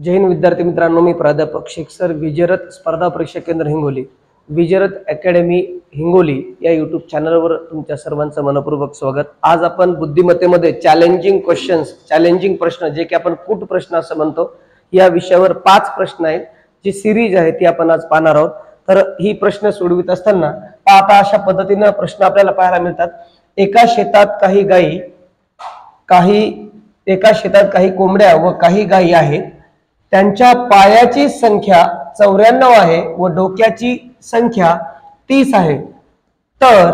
जय हिंद विद्यार्थी मित्रांनो, मी प्राध्यापक शेख सर, विजयरथ स्पर्धा परीक्षा केंद्र हिंगोली, विजयरथ अकॅडमी हिंगोली या यूट्यूब चॅनलवर तुमच्या सर्वांचं मनपूर्वक स्वागत। आज आपण बुद्धिमत्तेमध्ये चॅलेंजिंग क्वेश्चन्स, चॅलेंजिंग प्रश्न जे की आपण कूट प्रश्न असं म्हणतो, या विषयावर 5 प्रश्न आहेत, जी सिरीज आहे ती आपण आज पाहणार आहोत। तर ही प्रश्न सोडवित असताना आता अशा पद्धतीने प्रश्न आपल्याला पाहायला मिळतात। एका शेतात काही कोंबड्या व काही गायी आहेत। त्यांच्या पायाची संख्या 94 आहे व डोक्याची संख्या 30 आहे, तर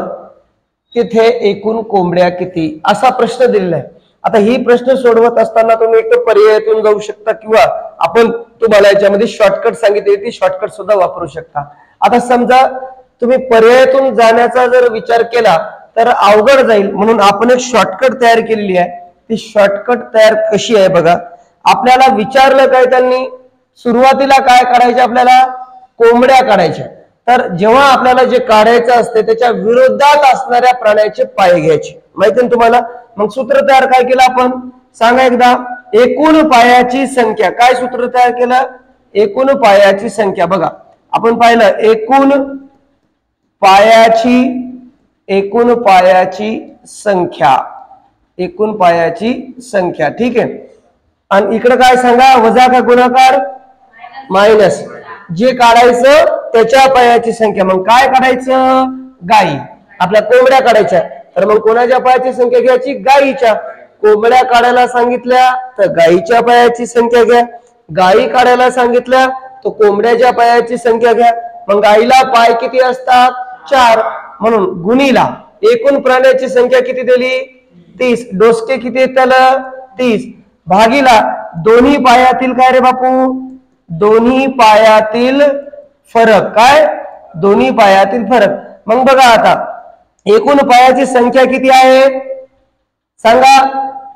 तिथे एकूण कोंबड्या किती, असा प्रश्न दिलेला आहे। आता ही प्रश्न सोडवत असताना तुम्ही एक तर पर्यायातून जाऊ शकता किंवा आपण तुम्हाला याच्यामध्ये शॉर्टकट सांगितले ती शॉर्टकट सुद्धा वापरू शकता। आता समजा तुम्ही पर्यायातून जाण्याचा जर विचार केला तर अवघड जाईल, म्हणून आपण एक शॉर्टकट तयार केलेली आहे। ती शॉर्टकट तयार कशी आहे बघा। आपल्याला विचारलं काय, त्यांनी सुरुवातीला काय काढायचे, आपल्याला कोंबड्या काढायच्या। तर जेव्हा आपल्याला जे काढायचं असते त्याच्या विरोधात असणाऱ्या प्राण्याचे पाय घ्यायचे, माहिती ना तुम्हाला। मग सूत्र तयार काय केलं आपण, सांगा एकदा। एकूण पायाची संख्या, काय सूत्र तयार केलं, एकूण पायाची संख्या। बघा आपण पाहिलं एकूण पायाची संख्या, ठीक आहे। आणि इकडे काय सांगा, वजा का गुणाकार, मायनस। जे काढायचं त्याच्या पायाची संख्या, मग काय काढायचं, गायी, आपल्या कोंबड्या काढायच्या। तर मग कोणाच्या पायाची संख्या घ्यायची, गायीच्या। कोंबड्या काढायला सांगितल्या तर गायीच्या पायाची संख्या घ्या, गायी काढायला सांगितल्या तर कोंबड्याच्या पायाची संख्या घ्या। मग गायीला पाय किती असतात, 4, म्हणून गुणीला एकूण प्राण्याची संख्या किती दिली, 30, डोसके किती आहेत त्याला, 30, भागीला दोन्ही पायातील काय रे बापू, दोन्ही पायातील फरक, काय, दोन्ही पायातील फरक। मग बघा आता एकूण पायाची संख्या किती आहे, सांगा,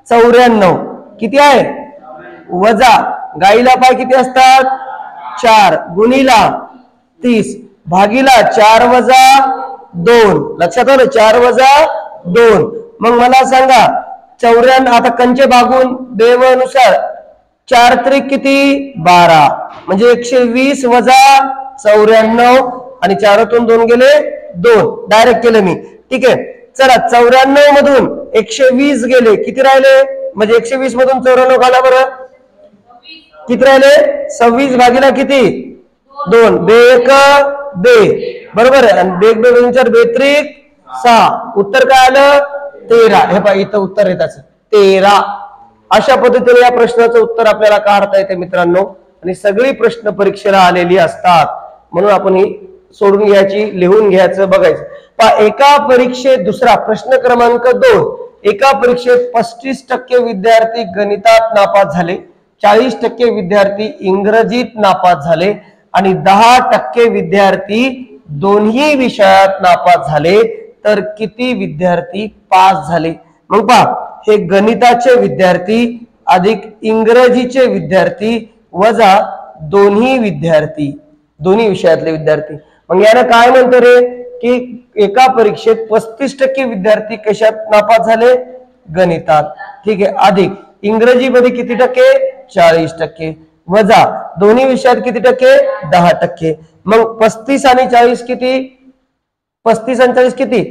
94 किती आहे, वजा गाईला पाय किती असतात, 4, गुणीला 30, भागीला 4 वजा 2, लक्षात आलं, 4 वजा 2। मग मला सांगा 94, आता कंचे भागून देवानुसार 4 त्रिक किती, 12, म्हणजे 120 वजा 94, आणि 4तून 2 गेले 2, डायरेक्ट केलं मी, ठीक आहे। चला 94 मधून 120 गेले, किती राहिले, म्हणजे 120 मधून 94 घाला बरं, किती राहिले, 26 भागीला किती, 2, बेक बे, बरोबर आहे। आणि बेक बे 4 6, उत्तर काय आलं, 13। हे पहा इथं उत्तर आहे त्याचं 13। अशा पद्धतीने या प्रश्नाचं उत्तर आपल्याला काढता येते मित्रांनो, आणि सगळी प्रश्न परीक्षेला आलेली असतात, म्हणून आपण ही सोडून घ्यायची, लिहून घ्यायचं, बघायचं। पहा एका परीक्षेत, दुसरा प्रश्न क्रमांक 2, एका परीक्षेत 35% विद्यार्थी गणितात नापास झाले, 40% विद्यार्थी इंग्रजीत नापास झाले आणि 10% विद्यार्थी दोन्ही विषयात नापास झाले, तर किती विद्यार्थी पास झाले। मग पहा, हे गणिताचे विद्यार्थी अधिक इंग्रजीचे विद्यार्थी वजा दोन्ही विषयातले विद्यार्थी। मग याला काय म्हणतो रे, की एका परीक्षेत 35% विद्यार्थी कशात नापास झाले, गणितात, ठीक आहे, अधिक इंग्रजीमध्ये किती टक्के, 40%, वजा दोन्ही विषयात किती टक्के, 10%। मग 35 आणि 40 किती, 35 आणि 40 किती,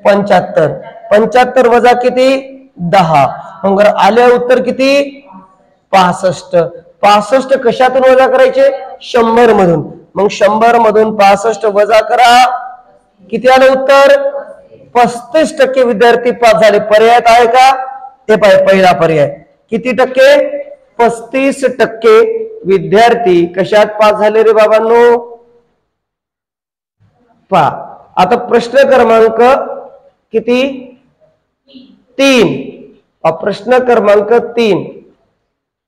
75, 75 वजा किती, 10, मग आले उत्तर किती, 65। 65 कशातून वजा करायचे, 100 मधून, मग 100 मधून 65 वजा करा, किती आलं उत्तर, 35% विद्यार्थी पास झाले। पर्यायात आहे का, ते पाहिजे, पहिला पर्याय, किती टक्के, 35% विद्यार्थी कशात पास झाले रे बाबांनो। पहा आता प्रश्न क्रमांक किती, 3, प्रश्न क्रमांक 3,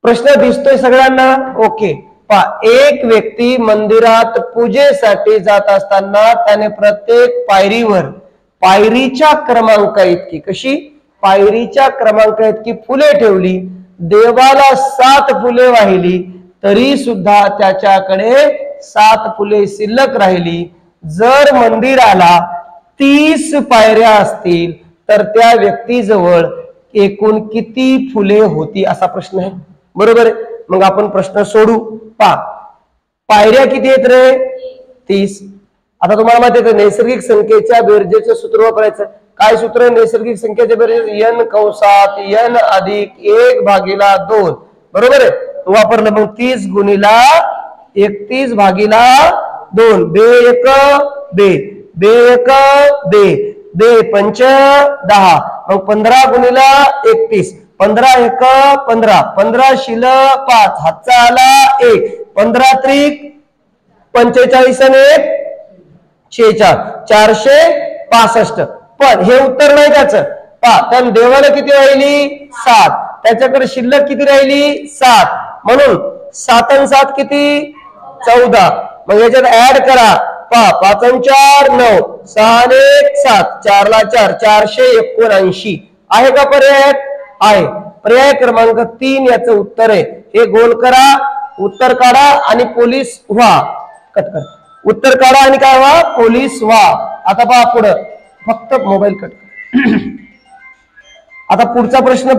प्रश्न दिसतोय सगळ्यांना, ओके। पहा एक व्यक्ती मंदिरात पूजेसाठी जात असताना त्याने प्रत्येक पायरीवर पायरीच्या क्रमांक इतकी, कशी, पायरीच्या क्रमांक इतकी फुले ठेवली, देवाला 7 फुले वाहिली, तरी सुद्धा त्याच्याकडे 7 फुले शिल्लक राहिली। जर मंदिराला 30 पायऱ्या असतील तर त्या व्यक्तीजवळ एकूण किती फुले होती, असा प्रश्न आहे, बरोबर आहे। मग आपण प्रश्न सोडू. पहा पायऱ्या किती आहेत रे? 30. आता तुम्हाला माहिती आहे नैसर्गिक संख्येच्या बेरजेचं सूत्र वापरायचं. काय सूत्र? नैसर्गिक संख्येच्या बेरजेचं n कंसात n अधिक 1/2. बरोबर आहे, वापरलं. मग 30 गुणिला 31/2. बे 1 बे, बे 1 बे, बे 5 10. मग 15 गुणिला 31. 15 1 15, 15 शिल 5, हातचा आला 1, 15 त्रिक 45 आणि 1 46, 465. पण हे उत्तर नाही त्याचं. पहा त्या देवाला किती राहिली? 7. त्याच्याकडे शिल्लक किती राहिली? 7. म्हणून 7 आणि 7 किती? 14. मग याच्यात ऍड करा. पहा 5 आणि 4 9, 6 आणि 1 7, 4 ला 4 479. आहे का पर्याय? आहे. पर्याय क्रमांक 3 याचं उत्तर आहे. हे गोल करा, उत्तर काढा आणि पोलीस व्हा. कट कर. उत्तर काढा आणि काय व्हा? पोलीस व्हा. आता पहा पुढं, फक्त मोबाईल कट कर. आता पुढचा प्रश्न